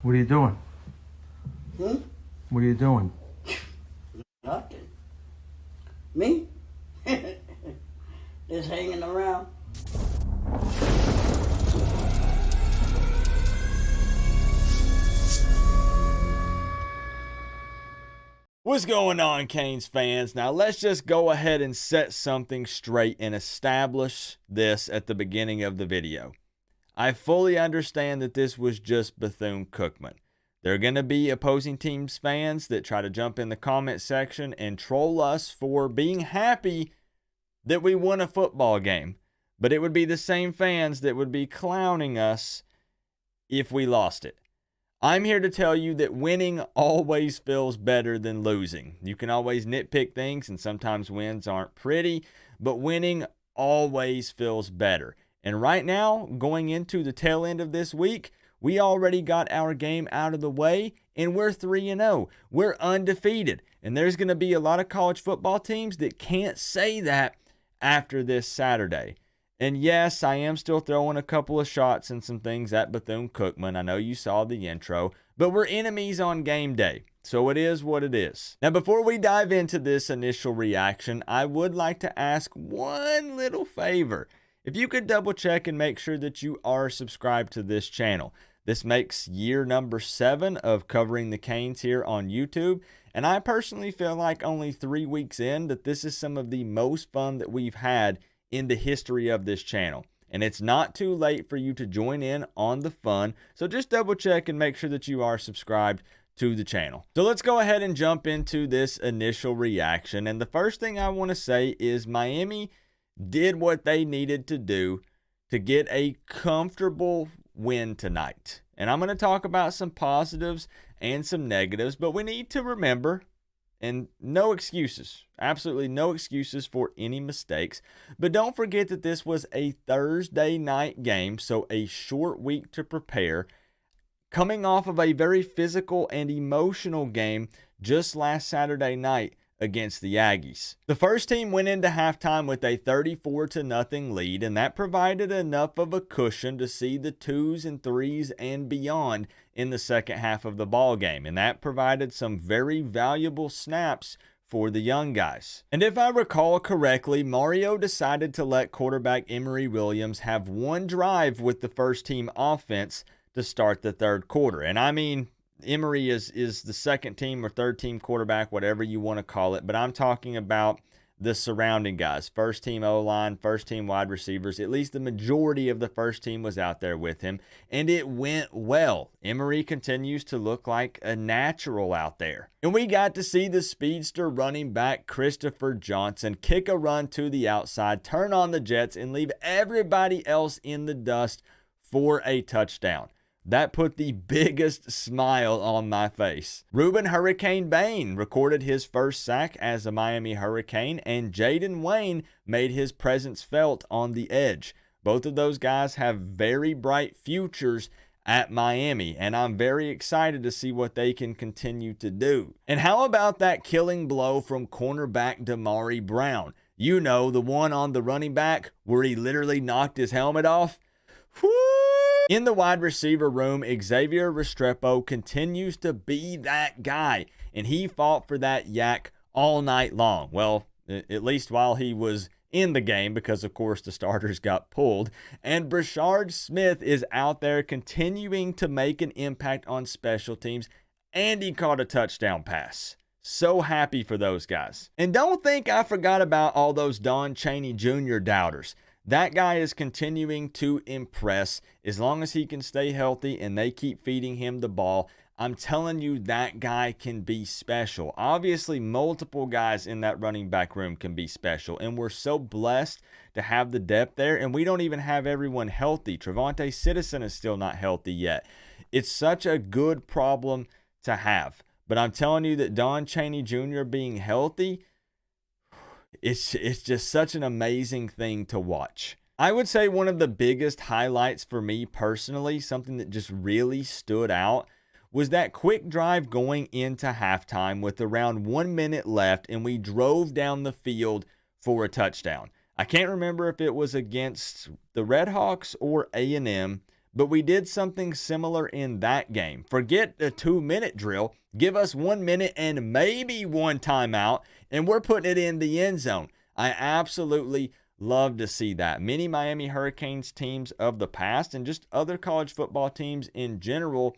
What are you doing? What are you doing? Nothing. Me? Just hanging around. What's going on, Canes fans? Now, let's just go ahead and set something straight and establish this at the beginning of the video. I fully understand that this was just Bethune-Cookman. There are going to be opposing teams fans that try to jump in the comment section and troll us for being happy that we won a football game. But it would be the same fans that would be clowning us if we lost it. I'm here to tell you that winning always feels better than losing. You can always nitpick things, and sometimes wins aren't pretty, but winning always feels better. And right now, going into the tail end of this week, we already got our game out of the way, and we're 3-0. We're undefeated. And there's going to be a lot of college football teams that can't say that after this Saturday. And yes, I am still throwing a couple of shots and some things at Bethune-Cookman. I know you saw the intro, but we're enemies on game day. So it is what it is. Now, before we dive into this initial reaction, I would like to ask one little favor. If you could double check and make sure that you are subscribed to this channel. This makes year number 7 of covering the Canes here on YouTube. And I personally feel like only 3 weeks in that this is some of the most fun that we've had in the history of this channel. And it's not too late for you to join in on the fun. So just double check and make sure that you are subscribed to the channel. So let's go ahead and jump into this initial reaction. And the first thing I want to say is Miami did what they needed to do to get a comfortable win tonight. And I'm going to talk about some positives and some negatives, but we need to remember, and no excuses, absolutely no excuses for any mistakes. But don't forget that this was a Thursday night game, so a short week to prepare, coming off of a very physical and emotional game just last Saturday night against the Aggies. The first team went into halftime with a 34-0 lead, and that provided enough of a cushion to see the 2s and 3s and beyond in the second half of the ball game, and that provided some very valuable snaps for the young guys. And if I recall correctly, Mario decided to let quarterback Emory Williams have one drive with the first team offense to start the third quarter. And I mean, Emory is the second team or third team quarterback, whatever you want to call it, but I'm talking about the surrounding guys. First team O-line, first team wide receivers. At least the majority of the first team was out there with him, and it went well. Emory continues to look like a natural out there. And we got to see the speedster running back Christopher Johnson kick a run to the outside, turn on the jets, and leave everybody else in the dust for a touchdown. That put the biggest smile on my face. Reuben Hurricane Bain recorded his first sack as a Miami Hurricane, and Jaden Wayne made his presence felt on the edge. Both of those guys have very bright futures at Miami, and I'm very excited to see what they can continue to do. And how about that killing blow from cornerback Damari Brown? You know, the one on the running back where he literally knocked his helmet off. Whoo! In the wide receiver room, Xavier Restrepo continues to be that guy, and he fought for that yak all night long. Well, at least while he was in the game, because of course the starters got pulled. And Brashard Smith is out there continuing to make an impact on special teams, and he caught a touchdown pass. So happy for those guys. And don't think I forgot about all those Don Chaney Jr. doubters. That guy is continuing to impress as long as he can stay healthy and they keep feeding him the ball. I'm telling you, that guy can be special. Obviously, multiple guys in that running back room can be special, and we're so blessed to have the depth there, and we don't even have everyone healthy. Trevante Citizen is still not healthy yet. It's such a good problem to have. But I'm telling you that Don Chaney Jr. being healthy, it's just such an amazing thing to watch. I would say one of the biggest highlights for me personally, something that just really stood out, was that quick drive going into halftime with around 1 minute left, and we drove down the field for a touchdown. I can't remember if it was against the Red Hawks or A&M, But we did something similar in that game. Forget a 2-minute drill. Give us 1 minute and maybe one timeout, and we're putting it in the end zone. I absolutely love to see that. Many Miami Hurricanes teams of the past and just other college football teams in general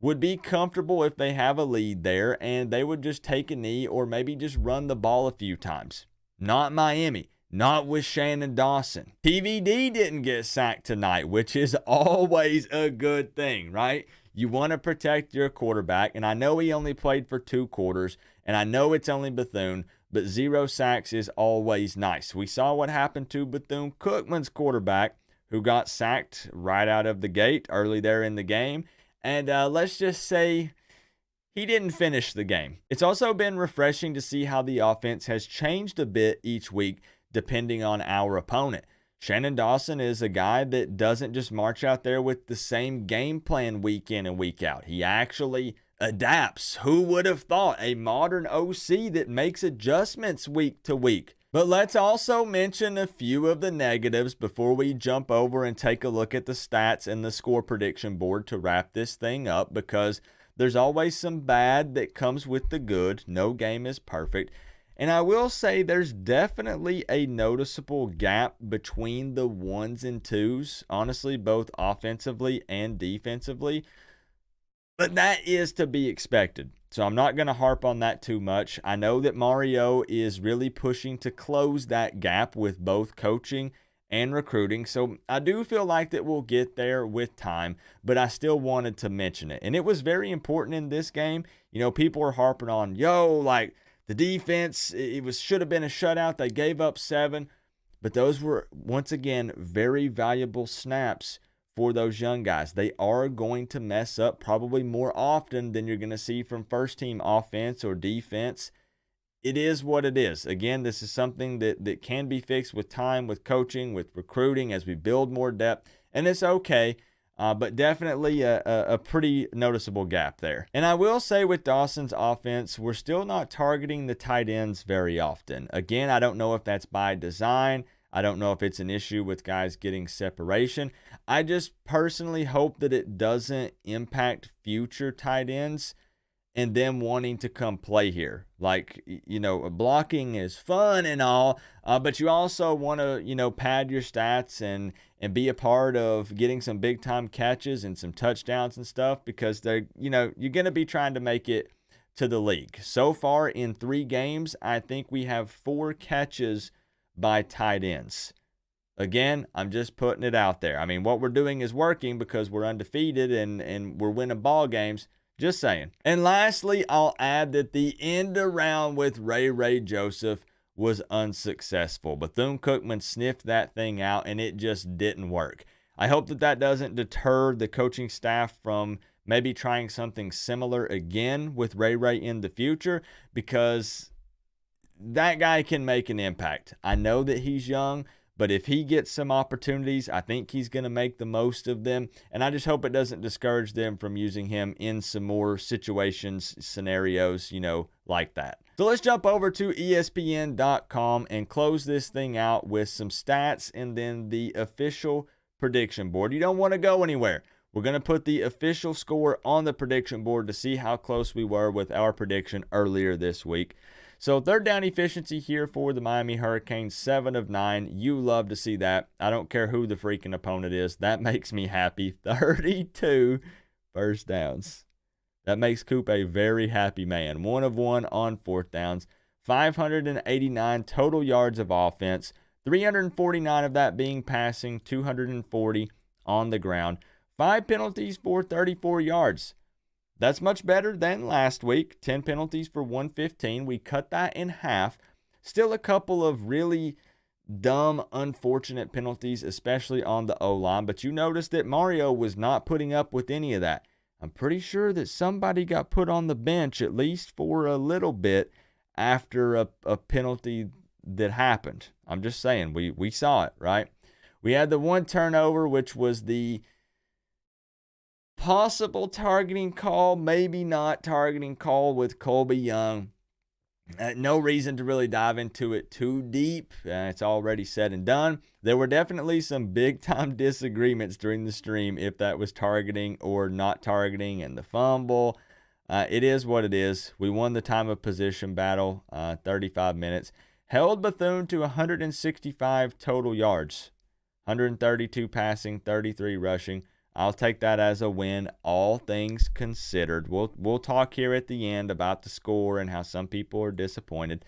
would be comfortable if they have a lead there and they would just take a knee or maybe just run the ball a few times. Not Miami. Not with Shannon Dawson. TVD didn't get sacked tonight, which is always a good thing, right? You want to protect your quarterback, and I know he only played for 2 quarters, and I know it's only Bethune, but 0 sacks is always nice. We saw what happened to Bethune-Cookman's quarterback, who got sacked right out of the gate early there in the game, and let's just say he didn't finish the game. It's also been refreshing to see how the offense has changed a bit each week, depending on our opponent. Shannon Dawson is a guy that doesn't just march out there with the same game plan week in and week out. He actually adapts. Who would have thought? A modern OC that makes adjustments week to week. But let's also mention a few of the negatives before we jump over and take a look at the stats and the score prediction board to wrap this thing up, because there's always some bad that comes with the good. No game is perfect. And I will say there's definitely a noticeable gap between the 1s and 2s, honestly, both offensively and defensively. But that is to be expected. So I'm not going to harp on that too much. I know that Mario is really pushing to close that gap with both coaching and recruiting. So I do feel like that we'll get there with time, but I still wanted to mention it. And it was very important in this game. You know, people were harping on, the defense, should have been a shutout. They gave up 7, but those were, once again, very valuable snaps for those young guys. They are going to mess up probably more often than you're going to see from first-team offense or defense. It is what it is. Again, this is something that can be fixed with time, with coaching, with recruiting as we build more depth, and it's okay. But definitely a pretty noticeable gap there. And I will say with Dawson's offense, we're still not targeting the tight ends very often. Again, I don't know if that's by design. I don't know if it's an issue with guys getting separation. I just personally hope that it doesn't impact future tight ends and them wanting to come play here. Like, blocking is fun and all, but you also want to, pad your stats and be a part of getting some big time catches and some touchdowns and stuff, because they're, you're going to be trying to make it to the league. So far in 3 games, I think we have 4 catches by tight ends. Again, I'm just putting it out there. I mean, what we're doing is working because we're undefeated and we're winning ball games. Just saying. And lastly, I'll add that the end around with Ray Joseph was unsuccessful. Bethune-Cookman sniffed that thing out and it just didn't work. I hope that doesn't deter the coaching staff from maybe trying something similar again with Ray in the future, because that guy can make an impact. I know that he's young, but if he gets some opportunities, I think he's going to make the most of them. And I just hope it doesn't discourage them from using him in some more situations, scenarios, like that. So let's jump over to ESPN.com and close this thing out with some stats and then the official prediction board. You don't want to go anywhere. We're going to put the official score on the prediction board to see how close we were with our prediction earlier this week. So 3rd down efficiency here for the Miami Hurricanes, 7 of 9. You love to see that. I don't care who the freaking opponent is. That makes me happy. 32 first downs. That makes Coop a very happy man. 1 of 1 on 4th downs. 589 total yards of offense. 349 of that being passing. 240 on the ground. 5 penalties for 34 yards. That's much better than last week. 10 penalties for 115. We cut that in half. Still a couple of really dumb, unfortunate penalties, especially on the O-line. But you notice that Mario was not putting up with any of that. I'm pretty sure that somebody got put on the bench at least for a little bit after a penalty that happened. I'm just saying, we saw it, right? We had the 1 turnover, which was the possible targeting call, maybe not targeting call with Colby Young. No reason to really dive into it too deep. It's already said and done. There were definitely some big-time disagreements during the stream if that was targeting or not targeting and the fumble. It is what it is. We won the time of position battle, 35 minutes. Held Bethune to 165 total yards, 132 passing, 33 rushing. I'll take that as a win, all things considered. We'll talk here at the end about the score and how some people are disappointed.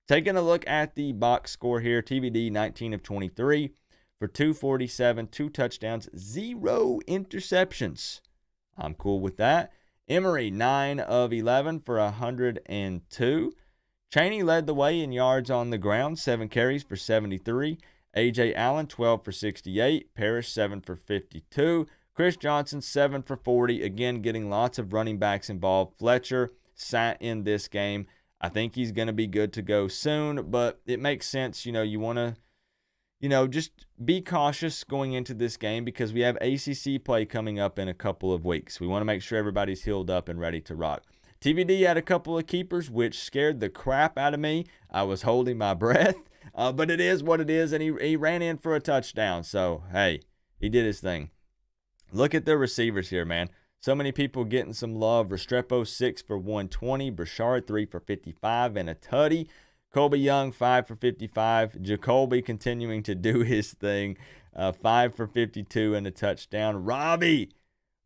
Taking a look at the box score here, TVD 19 of 23 for 247, 2 touchdowns, 0 interceptions. I'm cool with that. Emory 9 of 11 for 102. Chaney led the way in yards on the ground, 7 carries for 73. A.J. Allen 12 for 68. Parrish 7 for 52. Chris Johnson, 7 for 40. Again, getting lots of running backs involved. Fletcher sat in this game. I think he's going to be good to go soon, but it makes sense. You want to, just be cautious going into this game because we have ACC play coming up in a couple of weeks. We want to make sure everybody's healed up and ready to rock. TVD had a couple of keepers, which scared the crap out of me. I was holding my breath, but it is what it is, and he ran in for a touchdown. So, hey, he did his thing. Look at the receivers here, man. So many people getting some love. Restrepo, 6 for 120. Burchard, 3 for 55 and a tutty. Colby Young, 5 for 55. Jacoby continuing to do his thing. 5 for 52 and a touchdown. Robbie,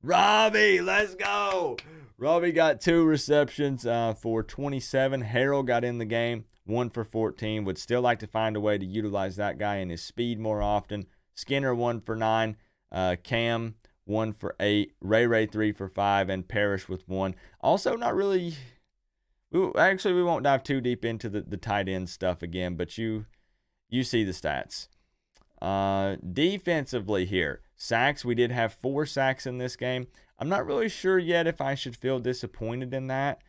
let's go. Robbie got 2 receptions for 27. Harold got in the game, 1 for 14. Would still like to find a way to utilize that guy and his speed more often. Skinner, 1 for 9. Cam, 1 for 8, Ray 3 for 5, and Parrish with 1. Also, not really. We won't dive too deep into the tight end stuff again, but you see the stats. Defensively here, sacks. We did have 4 sacks in this game. I'm not really sure yet if I should feel disappointed in that.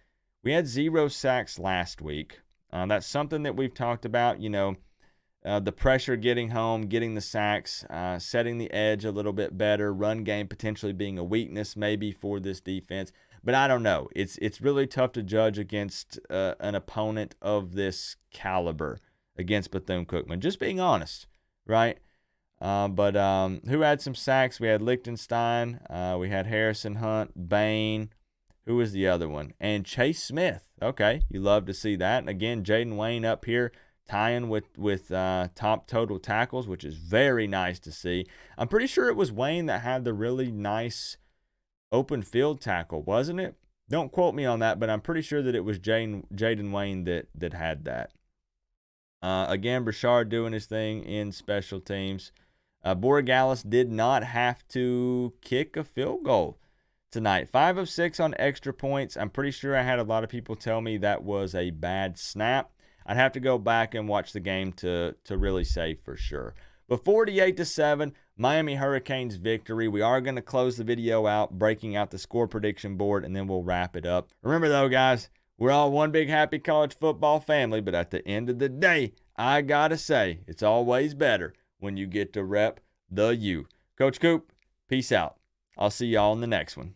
We had 0 sacks last week. That's something that we've talked about. The pressure getting home, getting the sacks, setting the edge a little bit better, run game potentially being a weakness maybe for this defense. But I don't know. It's really tough to judge against an opponent of this caliber against Bethune-Cookman. Just being honest, right? But who had some sacks? We had Lichtenstein. We had Harrison Hunt, Bain. Who was the other one? And Chase Smith. Okay, you love to see that. And again, Jaden Wayne up here, tying with top total tackles, which is very nice to see. I'm pretty sure it was Wayne that had the really nice open field tackle, wasn't it? Don't quote me on that, but I'm pretty sure that it was Jaden Wayne that had that. Again, Burchard doing his thing in special teams. Borregales did not have to kick a field goal tonight. 5 of 6 on extra points. I'm pretty sure I had a lot of people tell me that was a bad snap. I'd have to go back and watch the game to really say for sure. But 48-7, Miami Hurricanes victory. We are going to close the video out, breaking out the score prediction board, and then we'll wrap it up. Remember, though, guys, we're all one big happy college football family, but at the end of the day, I got to say, it's always better when you get to rep the U. Coach Coop, peace out. I'll see y'all in the next one.